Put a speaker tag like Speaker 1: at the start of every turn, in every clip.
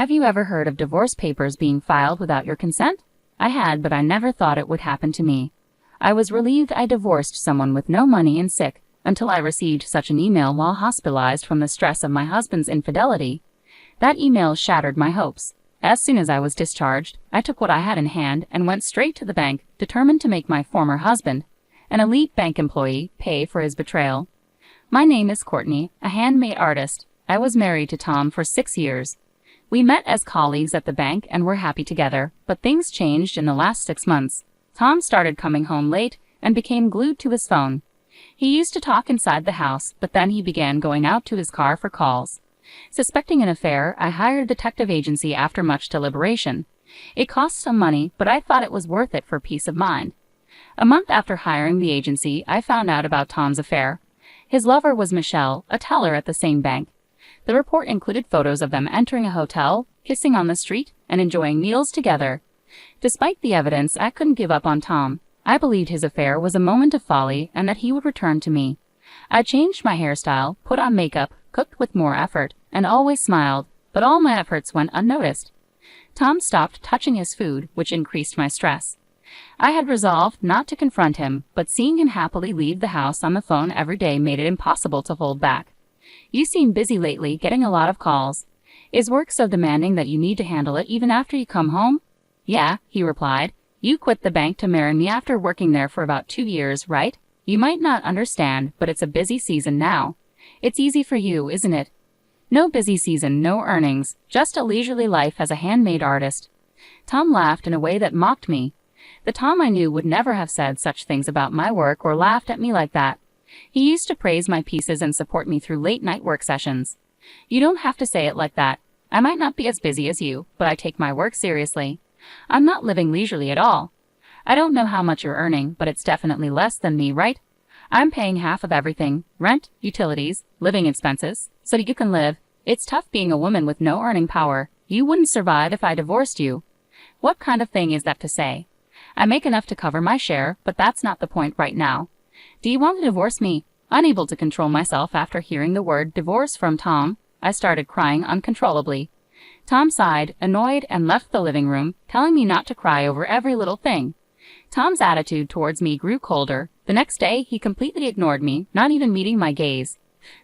Speaker 1: Have you ever heard of divorce papers being filed without your consent? I had, but I never thought it would happen to me. I was relieved I divorced someone with no money and sick, until I received such an email while hospitalized from the stress of my husband's infidelity. That email shattered my hopes. As soon as I was discharged, I took what I had in hand and went straight to the bank, determined to make my former husband, an elite bank employee, pay for his betrayal. My name is Courtney, a handmade artist. I was married to Tom for 6 years. We met as colleagues at the bank and were happy together, but things changed in the last 6 months. Tom started coming home late and became glued to his phone. He used to talk inside the house, but then he began going out to his car for calls. Suspecting an affair, I hired a detective agency after much deliberation. It cost some money, but I thought it was worth it for peace of mind. A month after hiring the agency, I found out about Tom's affair. His lover was Michelle, a teller at the same bank. The report included photos of them entering a hotel, kissing on the street, and enjoying meals together. Despite the evidence, I couldn't give up on Tom. I believed his affair was a moment of folly and that he would return to me. I changed my hairstyle, put on makeup, cooked with more effort, and always smiled, but all my efforts went unnoticed. Tom stopped touching his food, which increased my stress. I had resolved not to confront him, but seeing him happily leave the house on the phone every day made it impossible to hold back. You seem busy lately, getting a lot of calls. Is work so demanding that you need to handle it even after you come home? Yeah, he replied. You quit the bank to marry me after working there for about 2 years, right? You might not understand, but it's a busy season now. It's easy for you, isn't it? No busy season, no earnings, just a leisurely life as a handmade artist. Tom laughed in a way that mocked me. The Tom I knew would never have said such things about my work or laughed at me like that. He used to praise my pieces and support me through late-night work sessions. You don't have to say it like that. I might not be as busy as you, but I take my work seriously. I'm not living leisurely at all. I don't know how much you're earning, but it's definitely less than me, right? I'm paying half of everything, rent, utilities, living expenses, so you can live. It's tough being a woman with no earning power. You wouldn't survive if I divorced you. What kind of thing is that to say? I make enough to cover my share, but that's not the point right now. Do you want to divorce me? Unable to control myself after hearing the word divorce from Tom, I started crying uncontrollably. Tom sighed, annoyed, and left the living room, telling me not to cry over every little thing. Tom's attitude towards me grew colder. The next day, he completely ignored me, not even meeting my gaze.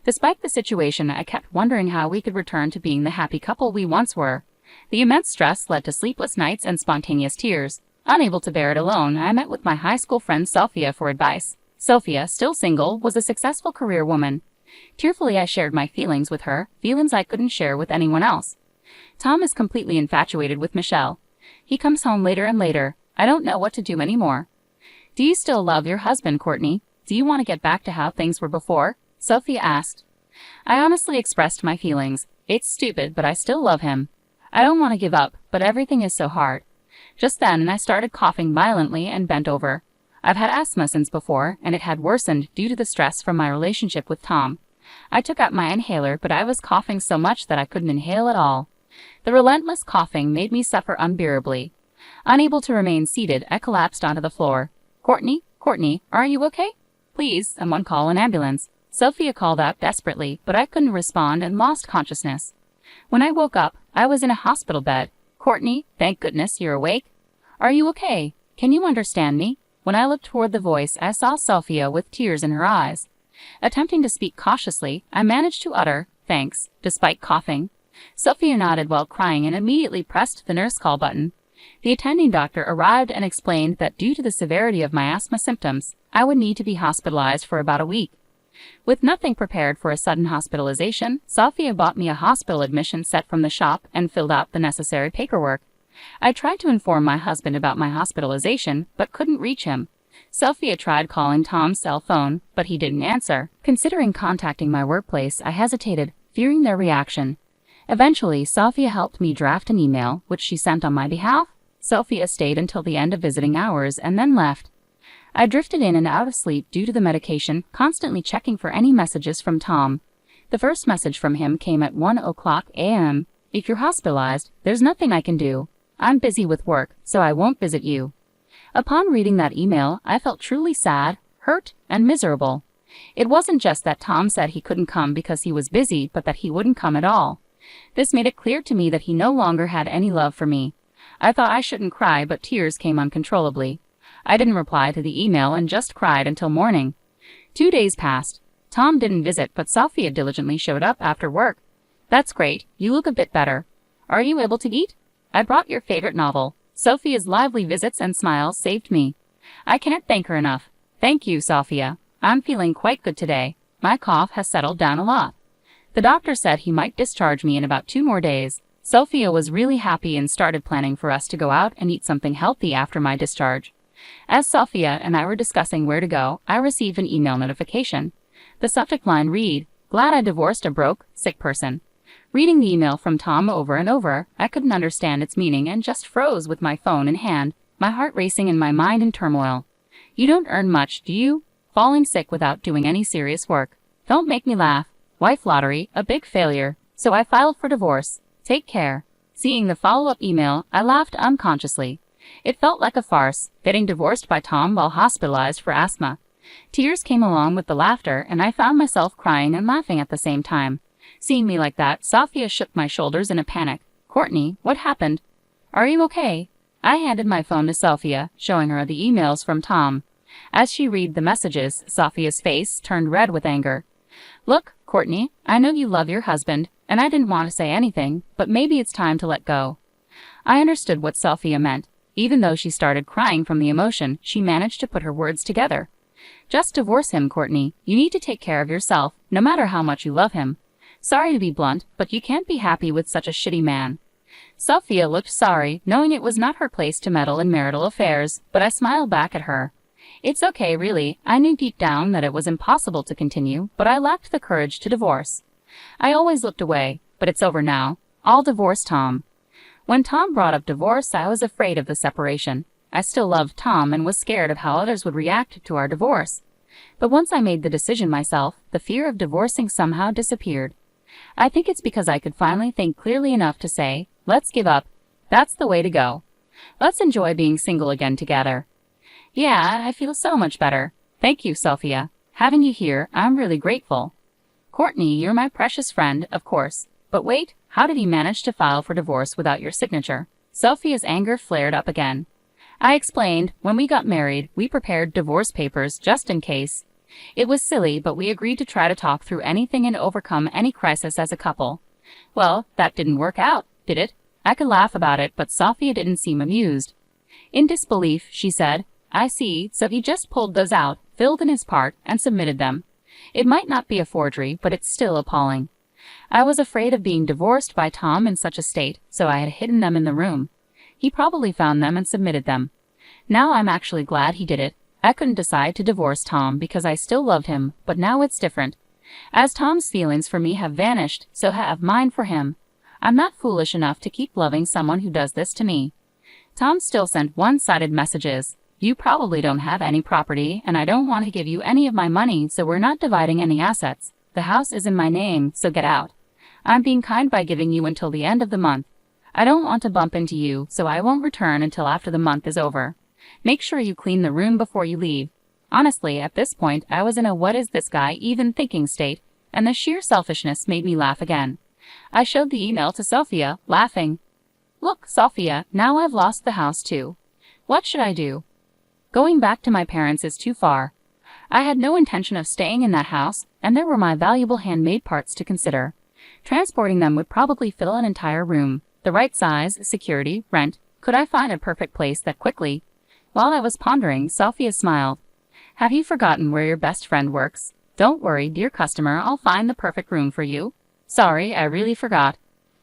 Speaker 1: Despite the situation, I kept wondering how we could return to being the happy couple we once were. The immense stress led to sleepless nights and spontaneous tears. Unable to bear it alone, I met with my high school friend Sophia for advice. Sophia, still single, was a successful career woman. Tearfully, I shared my feelings with her, feelings I couldn't share with anyone else. Tom is completely infatuated with Michelle. He comes home later and later. I don't know what to do anymore. Do you still love your husband, Courtney? Do you want to get back to how things were before? Sophia asked. I honestly expressed my feelings. It's stupid, but I still love him. I don't want to give up, but everything is so hard. Just then, I started coughing violently and bent over. I've had asthma since before, and it had worsened due to the stress from my relationship with Tom. I took out my inhaler, but I was coughing so much that I couldn't inhale at all. The relentless coughing made me suffer unbearably. Unable to remain seated, I collapsed onto the floor. Courtney, are you okay? Please, someone call an ambulance. Sophia called out desperately, but I couldn't respond and lost consciousness. When I woke up, I was in a hospital bed. Courtney, thank goodness you're awake. Are you okay? Can you understand me? When I looked toward the voice, I saw Sophia with tears in her eyes. Attempting to speak cautiously, I managed to utter, thanks, despite coughing. Sophia nodded while crying and immediately pressed the nurse call button. The attending doctor arrived and explained that due to the severity of my asthma symptoms, I would need to be hospitalized for about a week. With nothing prepared for a sudden hospitalization, Sophia bought me a hospital admission set from the shop and filled out the necessary paperwork. I tried to inform my husband about my hospitalization, but couldn't reach him. Sophia tried calling Tom's cell phone, but he didn't answer. Considering contacting my workplace, I hesitated, fearing their reaction. Eventually, Sophia helped me draft an email, which she sent on my behalf. Sophia stayed until the end of visiting hours and then left. I drifted in and out of sleep due to the medication, constantly checking for any messages from Tom. The first message from him came at 1:00 a.m. If you're hospitalized, there's nothing I can do. I'm busy with work, so I won't visit you. Upon reading that email, I felt truly sad, hurt, and miserable. It wasn't just that Tom said he couldn't come because he was busy, but that he wouldn't come at all. This made it clear to me that he no longer had any love for me. I thought I shouldn't cry, but tears came uncontrollably. I didn't reply to the email and just cried until morning. 2 days passed. Tom didn't visit, but Sophia diligently showed up after work. "That's great. You look a bit better. Are you able to eat? I brought your favorite novel." Sophia's lively visits and smiles saved me. I can't thank her enough. "Thank you, Sophia. I'm feeling quite good today. My cough has settled down a lot." The doctor said he might discharge me in about 2 more days. Sophia was really happy and started planning for us to go out and eat something healthy after my discharge. As Sophia and I were discussing where to go, I received an email notification. The subject line read, "Glad I divorced a broke, sick person." Reading the email from Tom over and over, I couldn't understand its meaning and just froze with my phone in hand, my heart racing and my mind in turmoil. "You don't earn much, do you? Falling sick without doing any serious work. Don't make me laugh. Wife lottery, a big failure. So I filed for divorce. Take care." Seeing the follow-up email, I laughed unconsciously. It felt like a farce, getting divorced by Tom while hospitalized for asthma. Tears came along with the laughter, and I found myself crying and laughing at the same time. Seeing me like that, Sophia shook my shoulders in a panic. "Courtney, what happened? Are you okay?" I handed my phone to Sophia, showing her the emails from Tom. As she read the messages, Sophia's face turned red with anger. "Look, Courtney, I know you love your husband, and I didn't want to say anything, but maybe it's time to let go." I understood what Sophia meant. Even though she started crying from the emotion, she managed to put her words together. "Just divorce him, Courtney. You need to take care of yourself, no matter how much you love him. Sorry to be blunt, but you can't be happy with such a shitty man." Sophia looked sorry, knowing it was not her place to meddle in marital affairs, but I smiled back at her. "It's okay, really. I knew deep down that it was impossible to continue, but I lacked the courage to divorce. I always looked away, but it's over now. I'll divorce Tom." When Tom brought up divorce, I was afraid of the separation. I still loved Tom and was scared of how others would react to our divorce. But once I made the decision myself, the fear of divorcing somehow disappeared. I think it's because I could finally think clearly enough to say, "Let's give up. That's the way to go. Let's enjoy being single again together." Yeah, I feel so much better. Thank you, Sophia. Having you here, I'm really grateful. "Courtney, you're my precious friend, of course. But wait, how did he manage to file for divorce without your signature?" Sophia's anger flared up again. I explained, "When we got married, we prepared divorce papers just in case. It was silly, but we agreed to try to talk through anything and overcome any crisis as a couple." "Well, that didn't work out, did it?" I could laugh about it, but Sophia didn't seem amused. In disbelief, she said, "I see, so he just pulled those out, filled in his part, and submitted them. It might not be a forgery, but it's still appalling." I was afraid of being divorced by Tom in such a state, so I had hidden them in the room. He probably found them and submitted them. Now I'm actually glad he did it. I couldn't decide to divorce Tom because I still loved him, but now it's different. As Tom's feelings for me have vanished, so have mine for him. I'm not foolish enough to keep loving someone who does this to me. Tom still sent one-sided messages. "You probably don't have any property, and I don't want to give you any of my money, so we're not dividing any assets. The house is in my name, so get out. I'm being kind by giving you until the end of the month. I don't want to bump into you, so I won't return until after the month is over. Make sure you clean the room before you leave." Honestly, at this point, I was in a "what is this guy even thinking" state, and the sheer selfishness made me laugh again. I showed the email to Sophia, laughing. "Look, Sophia, now I've lost the house too. What should I do? Going back to my parents is too far. I had no intention of staying in that house, and there were my valuable handmade parts to consider. Transporting them would probably fill an entire room. The right size, security, rent. Could I find a perfect place that quickly?" While I was pondering, Sophia smiled. "Have you forgotten where your best friend works? Don't worry, dear customer, I'll find the perfect room for you." "Sorry, I really forgot."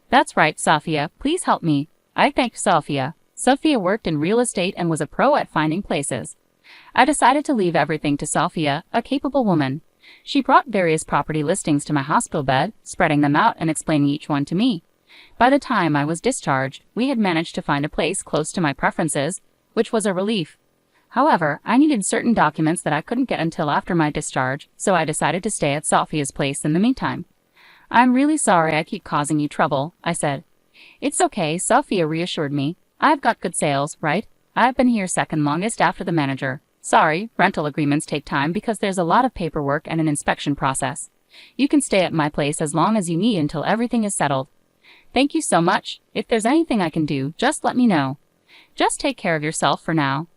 Speaker 1: "That's right, Sophia, please help me." I thanked Sophia. Sophia worked in real estate and was a pro at finding places. I decided to leave everything to Sophia, a capable woman. She brought various property listings to my hospital bed, spreading them out and explaining each one to me. By the time I was discharged, we had managed to find a place close to my preferences, which was a relief. However, I needed certain documents that I couldn't get until after my discharge, so I decided to stay at Sophia's place in the meantime. "I'm really sorry I keep causing you trouble," I said. "It's okay," Sophia reassured me. "I've got good sales, right? I've been here second longest after the manager. Sorry, rental agreements take time because there's a lot of paperwork and an inspection process. You can stay at my place as long as you need until everything is settled." Thank you so much. If there's anything I can do, just let me know. Just take care of yourself for now.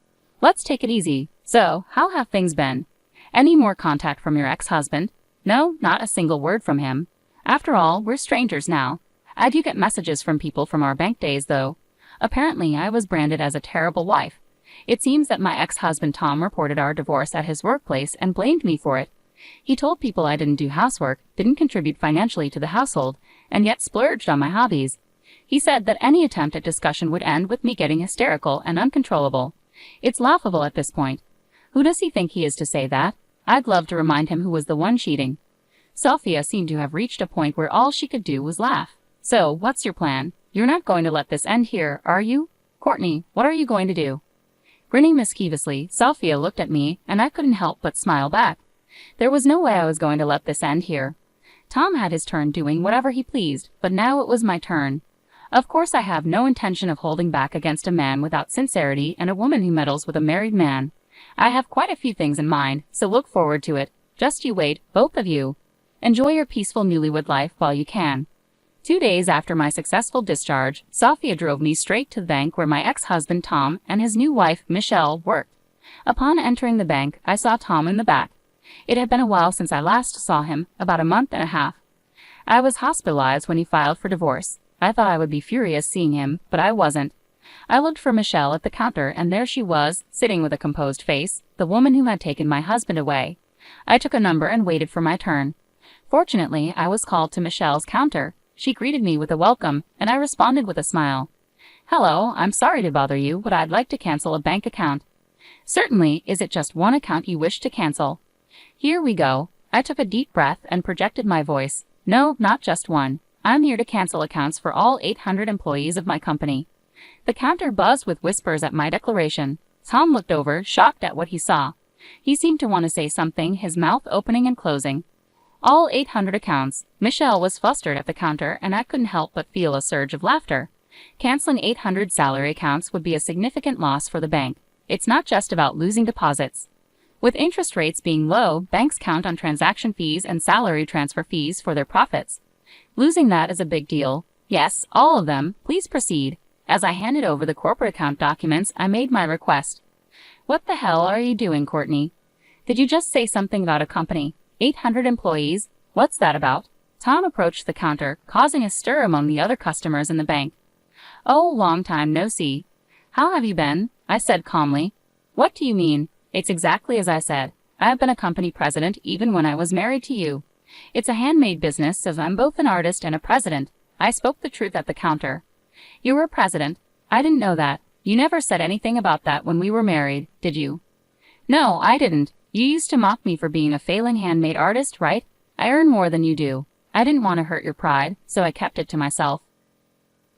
Speaker 1: Let's take it easy. So, how have things been? Any more contact from your ex-husband? No, not a single word from him. After all, we're strangers now. I do get messages from people from our bank days, though. Apparently, I was branded as a terrible wife. It seems that my ex-husband Tom reported our divorce at his workplace and blamed me for it. He told people I didn't do housework, didn't contribute financially to the household, and yet splurged on my hobbies. He said that any attempt at discussion would end with me getting hysterical and uncontrollable. It's laughable at this point. Who does he think he is to say that? I'd love to remind him who was the one cheating. Sophia seemed to have reached a point where all she could do was laugh. So, what's your plan? You're not going to let this end here, are you? Courtney, what are you going to do? Grinning mischievously, Sophia looked at me, and I couldn't help but smile back. There was no way I was going to let this end here. Tom had his turn doing whatever he pleased, but now it was my turn. Of course I have no intention of holding back against a man without sincerity and a woman who meddles with a married man. I have quite a few things in mind, so look forward to it. Just you wait, both of you. Enjoy your peaceful newlywed life while you can. 2 days after my successful discharge, Sophia drove me straight to the bank where my ex-husband Tom and his new wife Michelle worked. Upon entering the bank, I saw Tom in the back. It had been a while since I last saw him, about a month and a half. I was hospitalized when he filed for divorce. I thought I would be furious seeing him, but I wasn't. I looked for Michelle at the counter, and there she was, sitting with a composed face, the woman who had taken my husband away. I took a number and waited for my turn. Fortunately, I was called to Michelle's counter. She greeted me with a welcome, and I responded with a smile. Hello, I'm sorry to bother you, but I'd like to cancel a bank account. Certainly, is it just one account you wish to cancel? Here we go. I took a deep breath and projected my voice. No, not just one. I'm here to cancel accounts for all 800 employees of my company. The counter buzzed with whispers at my declaration. Tom looked over, shocked at what he saw. He seemed to want to say something, his mouth opening and closing. All 800 accounts. Michelle was flustered at the counter, and I couldn't help but feel a surge of laughter. Canceling 800 salary accounts would be a significant loss for the bank. It's not just about losing deposits. With interest rates being low, banks count on transaction fees and salary transfer fees for their profits. Losing that is a big deal. Yes, all of them. Please proceed. As I handed over the corporate account documents, I made my request. What the hell are you doing, Courtney? Did you just say something about a company? 800 employees? What's that about? Tom approached the counter, causing a stir among the other customers in the bank. Oh, long time no see. How have you been? I said calmly. What do you mean? It's exactly as I said. I've been a company president even when I was married to you. It's a handmade business, as I'm both an artist and a president. I spoke the truth at the counter. You were president. I didn't know that. You never said anything about that when we were married, did you? No, I didn't. You used to mock me for being a failing handmade artist, right? I earn more than you do. I didn't want to hurt your pride, so I kept it to myself.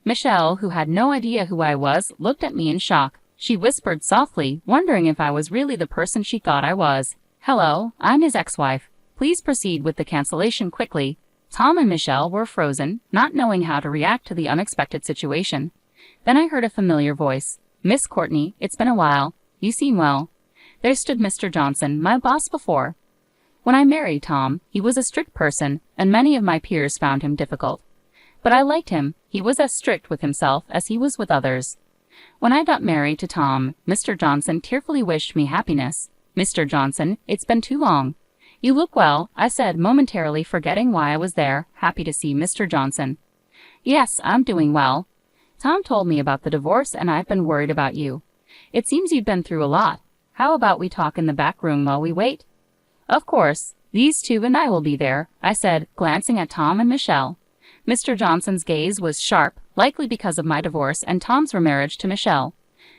Speaker 1: Michelle, who had no idea who I was, looked at me in shock. She whispered softly, wondering if I was really the person she thought I was. Hello, I'm his ex-wife. Please proceed with the cancellation quickly. Tom and Michelle were frozen, not knowing how to react to the unexpected situation. Then I heard a familiar voice. Miss Courtney, it's been a while. You seem well. There stood Mr. Johnson, my boss before. When I married Tom, he was a strict person, and many of my peers found him difficult. But I liked him. He was as strict with himself as he was with others. When I got married to Tom, Mr. Johnson tearfully wished me happiness. Mr. Johnson, it's been too long. You look well, I said, momentarily forgetting why I was there, happy to see Mr. Johnson. Yes, I'm doing well. Tom told me about the divorce, and I've been worried about you. It seems you've been through a lot. How about we talk in the back room while we wait? Of course. These two and I will be there, I said, glancing at Tom and Michelle. Mr. Johnson's gaze was sharp, likely because of my divorce and Tom's remarriage to Michelle.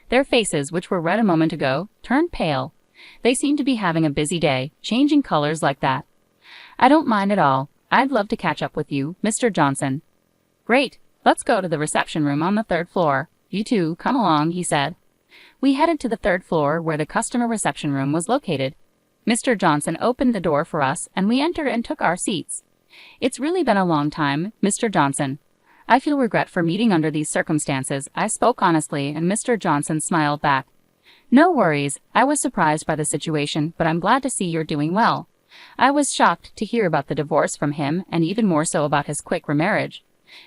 Speaker 1: Their faces, which were red a moment ago, turned pale. They seemed to be having a busy day, changing colors like that. I don't mind at all. I'd love to catch up with you, Mr. Johnson. Great. Let's go to the reception room on the 3rd floor. You two, come along, he said. We headed to the 3rd floor where the customer reception room was located. Mr. Johnson opened the door for us, and we entered and took our seats. It's really been a long time, Mr. Johnson. I feel regret for meeting under these circumstances. I spoke honestly, and Mr. Johnson smiled back. No worries. I was surprised by the situation, but I'm glad to see you're doing well. I was shocked to hear about the divorce from him, and even more so about his quick remarriage.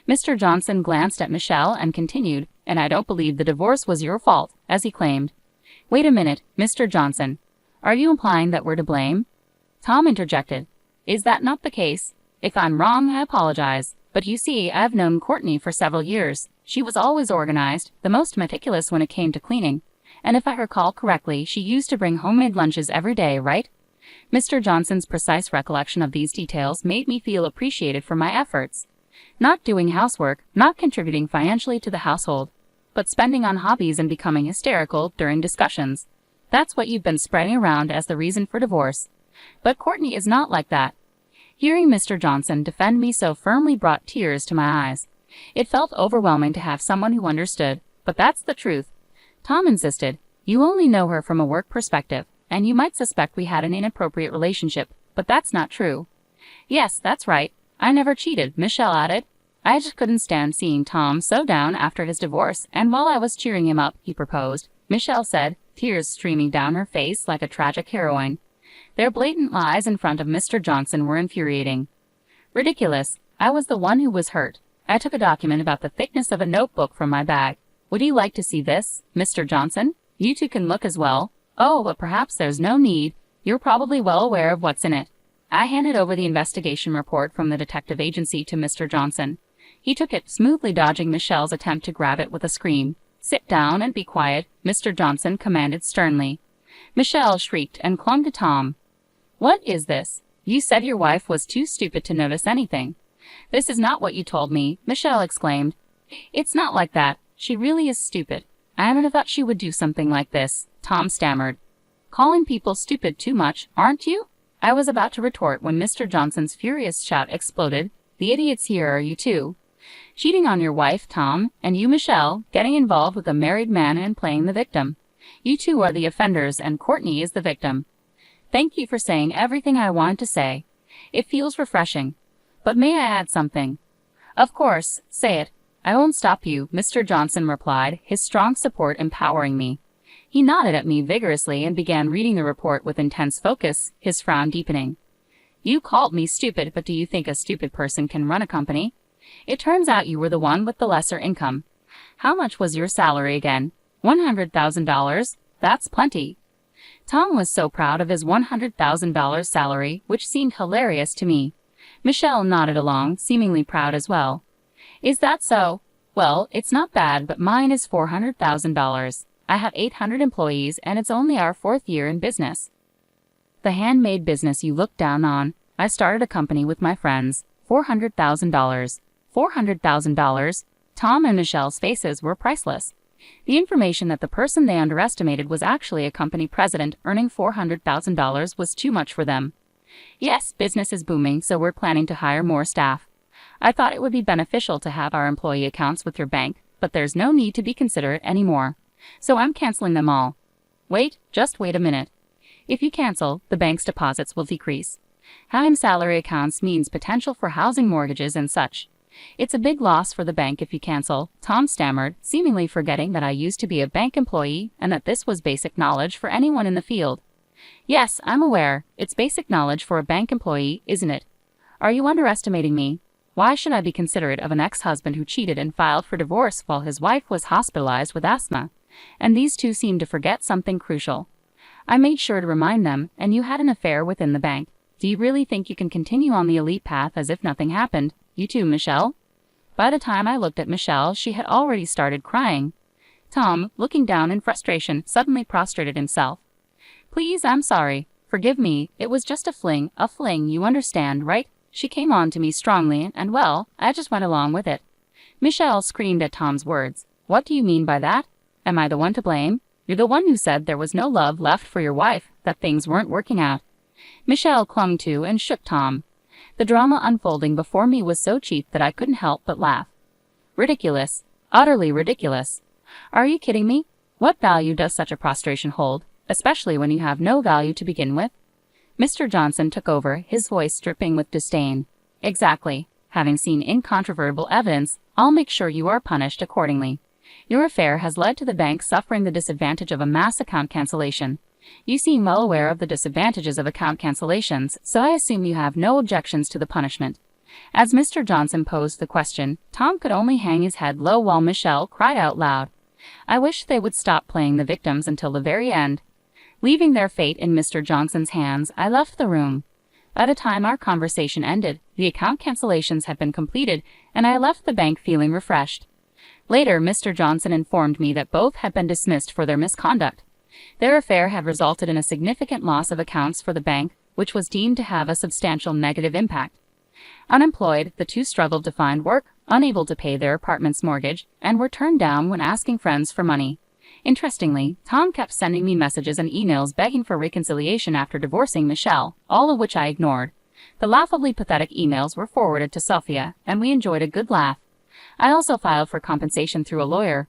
Speaker 1: Mr. Johnson glanced at Michelle and continued, "And I don't believe the divorce was your fault, as he claimed." "Wait a minute, Mr. Johnson. Are you implying that we're to blame?" Tom interjected. "Is that not the case? If I'm wrong, I apologize. But you see, I've known Courtney for several years. She was always organized, the most meticulous when it came to cleaning. And if I recall correctly, she used to bring homemade lunches every day, right?" Mr. Johnson's precise recollection of these details made me feel appreciated for my efforts. Not doing housework, not contributing financially to the household, but spending on hobbies and becoming hysterical during discussions. That's what you've been spreading around as the reason for divorce. But Courtney is not like that. Hearing Mr. Johnson defend me so firmly brought tears to my eyes. It felt overwhelming to have someone who understood, but that's the truth. Tom insisted, "You only know her from a work perspective, and you might suspect we had an inappropriate relationship, but that's not true." "Yes, that's right. I never cheated," Michelle added. I just couldn't stand seeing Tom so down after his divorce, and while I was cheering him up, he proposed. Michelle said, tears streaming down her face like a tragic heroine. Their blatant lies in front of Mr. Johnson were infuriating. Ridiculous. I was the one who was hurt. I took a document about the thickness of a notebook from my bag. "Would you like to see this, Mr. Johnson? You two can look as well." "Oh, but perhaps there's no need. You're probably well aware of what's in it." I handed over the investigation report from the detective agency to Mr. Johnson. He took it, smoothly dodging Michelle's attempt to grab it with a scream. "Sit down and be quiet," Mr. Johnson commanded sternly. Michelle shrieked and clung to Tom. "What is this? You said your wife was too stupid to notice anything." "This is not what you told me," Michelle exclaimed. "It's not like that. She really is stupid. I never thought she would do something like this," Tom stammered. "Calling people stupid too much, aren't you?" I was about to retort when Mr. Johnson's furious shout exploded. "The idiots here are you two. Cheating on your wife, Tom, and you, Michelle, getting involved with a married man and playing the victim. You two are the offenders and Courtney is the victim." "Thank you for saying everything I wanted to say. It feels refreshing. But may I add something?" "Of course, say it. I won't stop you," Mr. Johnson replied, his strong support empowering me. He nodded at me vigorously and began reading the report with intense focus, his frown deepening. "You called me stupid, but do you think a stupid person can run a company? It turns out you were the one with the lesser income. How much was your salary again?" $100,000. That's plenty." Tom was so proud of his $100,000 salary, which seemed hilarious to me. Michelle nodded along, seemingly proud as well. "Is that so? Well, it's not bad, but mine is $400,000. I have 800 employees, and it's only our 4th year in business." "The handmade business you look down on. I started a company with my friends. $400,000. $400,000. Tom and Michelle's faces were priceless. The information that the person they underestimated was actually a company president earning $400,000 was too much for them. "Yes, business is booming, so we're planning to hire more staff. I thought it would be beneficial to have our employee accounts with your bank, but there's no need to be considerate anymore. So I'm canceling them all." "Wait, just wait a minute. If you cancel, the bank's deposits will decrease. Having salary accounts means potential for housing mortgages and such. It's a big loss for the bank if you cancel," Tom stammered, seemingly forgetting that I used to be a bank employee and that this was basic knowledge for anyone in the field. "Yes, I'm aware. It's basic knowledge for a bank employee, isn't it? Are you underestimating me? Why should I be considerate of an ex-husband who cheated and filed for divorce while his wife was hospitalized with asthma? And these two seem to forget something crucial. I made sure to remind them, and you had an affair within the bank. Do you really think you can continue on the elite path as if nothing happened? You too, Michelle?" By the time I looked at Michelle, she had already started crying. Tom, looking down in frustration, suddenly prostrated himself. "Please, I'm sorry. Forgive me. It was just a fling, you understand, right? She came on to me strongly, and well, I just went along with it." Michelle screamed at Tom's words. "What do you mean by that? Am I the one to blame? You're the one who said there was no love left for your wife, that things weren't working out." Michelle clung to and shook Tom. The drama unfolding before me was so cheap that I couldn't help but laugh. Ridiculous. Utterly ridiculous. Are you kidding me? What value does such a prostration hold, especially when you have no value to begin with? Mr. Johnson took over, his voice dripping with disdain. "Exactly. Having seen incontrovertible evidence, I'll make sure you are punished accordingly. Your affair has led to the bank suffering the disadvantage of a mass account cancellation. You seem well aware of the disadvantages of account cancellations, so I assume you have no objections to the punishment. As Mr. Johnson posed the question, Tom could only hang his head low while Michelle cried out loud, "I wish they would stop playing the victims until the very end." Leaving their fate in Mr. Johnson's hands, I left the room. By the time our conversation ended, the account cancellations had been completed, and I left the bank feeling refreshed. Later, Mr. Johnson informed me that both had been dismissed for their misconduct. Their affair had resulted in a significant loss of accounts for the bank, which was deemed to have a substantial negative impact. Unemployed, the two struggled to find work, unable to pay their apartment's mortgage, and were turned down when asking friends for money. Interestingly, Tom kept sending me messages and emails begging for reconciliation after divorcing Michelle, all of which I ignored. The laughably pathetic emails were forwarded to Sophia, and we enjoyed a good laugh. I also filed for compensation through a lawyer.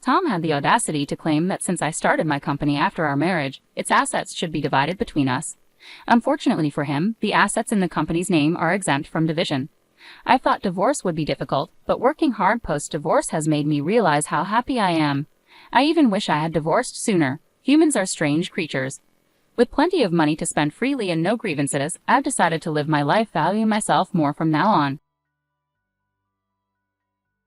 Speaker 1: Tom had the audacity to claim that since I started my company after our marriage, its assets should be divided between us. Unfortunately for him, the assets in the company's name are exempt from division. I thought divorce would be difficult, but working hard post-divorce has made me realize how happy I am. I even wish I had divorced sooner. Humans are strange creatures. With plenty of money to spend freely and no grievances, I've decided to live my life valuing myself more from now on.